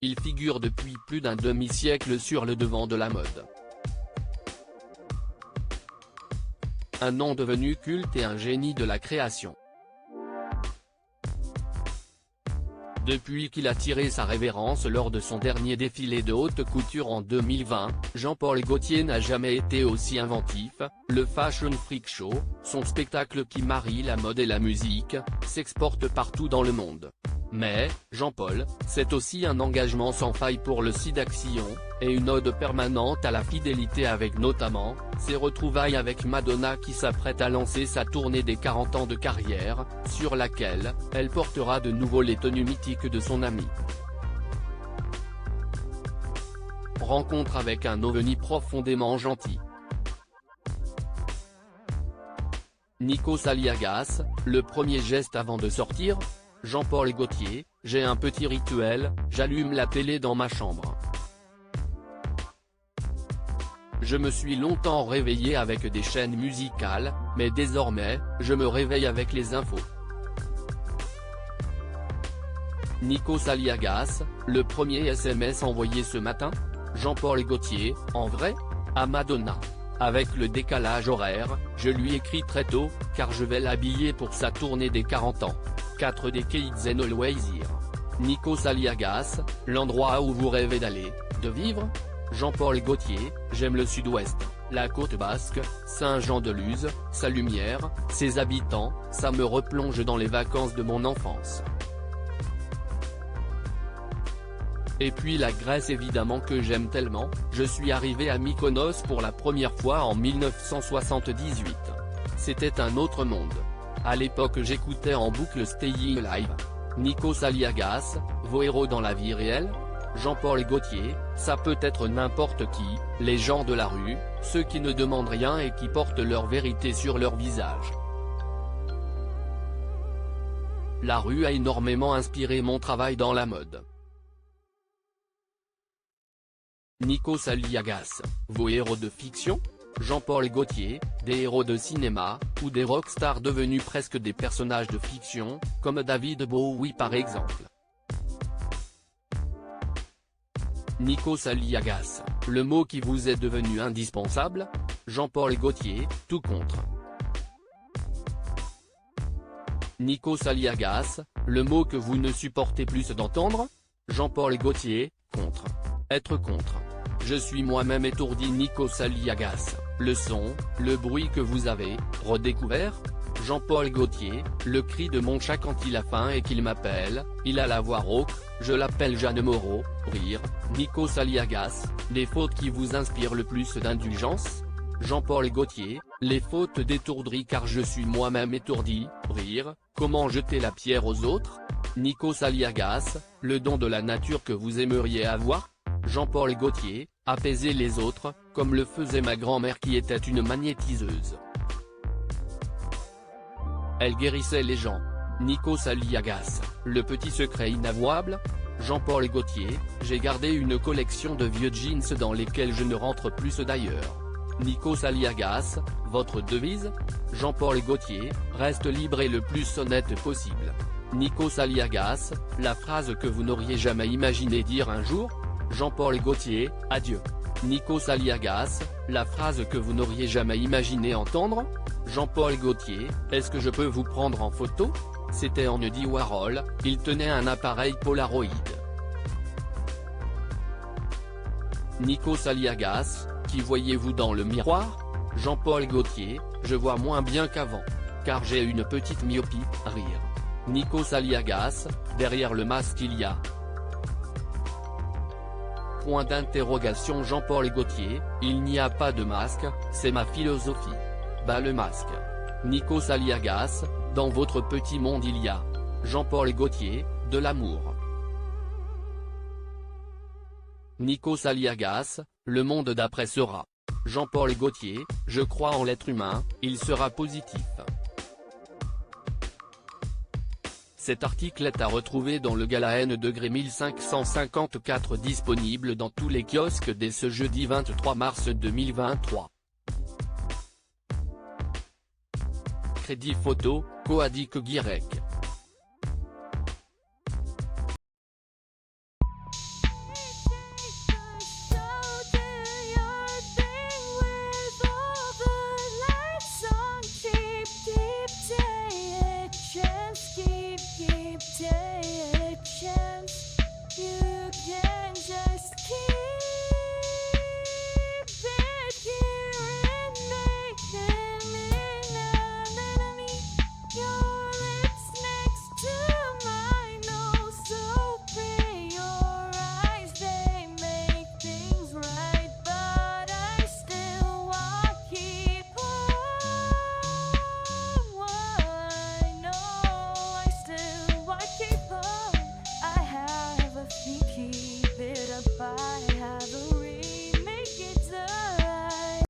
Il figure depuis plus d'un demi-siècle sur le devant de la mode. Un nom devenu culte et un génie de la création. Depuis qu'il a tiré sa révérence lors de son dernier défilé de haute couture en 2020, Jean-Paul Gaultier n'a jamais été aussi inventif. Le Fashion Freak Show, son spectacle qui marie la mode et la musique, s'exporte partout dans le monde. Mais, Jean-Paul, c'est aussi un engagement sans faille pour le Sidaction, et une ode permanente à la fidélité avec notamment, ses retrouvailles avec Madonna qui s'apprête à lancer sa tournée des 40 ans de carrière, sur laquelle, elle portera de nouveau les tenues mythiques de son ami. Rencontre avec un ovni profondément gentil. Nikos Aliagas, le premier geste avant de sortir. Jean-Paul Gaultier, j'ai un petit rituel, j'allume la télé dans ma chambre. Je me suis longtemps réveillé avec des chaînes musicales, mais désormais, je me réveille avec les infos. Nikos Aliagas, le premier SMS envoyé ce matin. Jean-Paul Gaultier, en vrai ? À Madonna. Avec le décalage horaire, je lui écris très tôt, car je vais l'habiller pour sa tournée des 40 ans. 4D Kids and Always Here. Nikos Aliagas, l'endroit où vous rêvez d'aller, de vivre ? Jean-Paul Gaultier, j'aime le sud-ouest, la côte basque, Saint-Jean-de-Luz, sa lumière, ses habitants, ça me replonge dans les vacances de mon enfance. Et puis la Grèce évidemment que j'aime tellement, je suis arrivé à Mykonos pour la première fois en 1978. C'était un autre monde. À l'époque j'écoutais en boucle Staying Alive. Nikos Aliagas, vos héros dans la vie réelle ? Jean-Paul Gaultier, ça peut être n'importe qui, les gens de la rue, ceux qui ne demandent rien et qui portent leur vérité sur leur visage. La rue a énormément inspiré mon travail dans la mode. Nikos Aliagas, vos héros de fiction ? Jean-Paul Gaultier, des héros de cinéma, ou des rockstars devenus presque des personnages de fiction, comme David Bowie par exemple. Nikos Aliagas, le mot qui vous est devenu indispensable ? Jean-Paul Gaultier, tout contre. Nikos Aliagas, le mot que vous ne supportez plus d'entendre ? Jean-Paul Gaultier, contre. Être contre. Je suis moi-même étourdi. Nikos Aliagas, le son, le bruit que vous avez, redécouvert ? Jean-Paul Gaultier, le cri de mon chat quand il a faim et qu'il m'appelle, il a la voix rauque, je l'appelle Jeanne Moreau, rire. Nikos Aliagas, les fautes qui vous inspirent le plus d'indulgence ? Jean-Paul Gaultier, les fautes d'étourderie car je suis moi-même étourdi, rire, comment jeter la pierre aux autres ? Nikos Aliagas, le don de la nature que vous aimeriez avoir ? Jean-Paul Gaultier, apaiser les autres, comme le faisait ma grand-mère qui était une magnétiseuse. Elle guérissait les gens. Nikos Aliagas, le petit secret inavouable ? Jean-Paul Gaultier, j'ai gardé une collection de vieux jeans dans lesquels je ne rentre plus d'ailleurs. Nikos Aliagas, votre devise ? Jean-Paul Gaultier, reste libre et le plus honnête possible. Nikos Aliagas, la phrase que vous n'auriez jamais imaginé dire un jour ? Jean-Paul Gaultier, adieu. Nikos Aliagas, la phrase que vous n'auriez jamais imaginé entendre ? Jean-Paul Gaultier, est-ce que je peux vous prendre en photo ? C'était Andy Warhol, il tenait un appareil Polaroid. Nikos Aliagas, qui voyez-vous dans le miroir ? Jean-Paul Gaultier, je vois moins bien qu'avant. Car j'ai une petite myopie, rire. Nikos Aliagas, derrière le masque il y a. Point d'interrogation. Jean-Paul Gaultier, il n'y a pas de masque, c'est ma philosophie. Bah le masque. Nikos Aliagas, dans votre petit monde il y a. Jean-Paul Gaultier, de l'amour. Nikos Aliagas, le monde d'après sera. Jean-Paul Gaultier, je crois en l'être humain, il sera positif. Cet article est à retrouver dans le Gala N degré 1554 disponible dans tous les kiosques dès ce jeudi 23 mars 2023. Crédit photo, Coadic Guirec.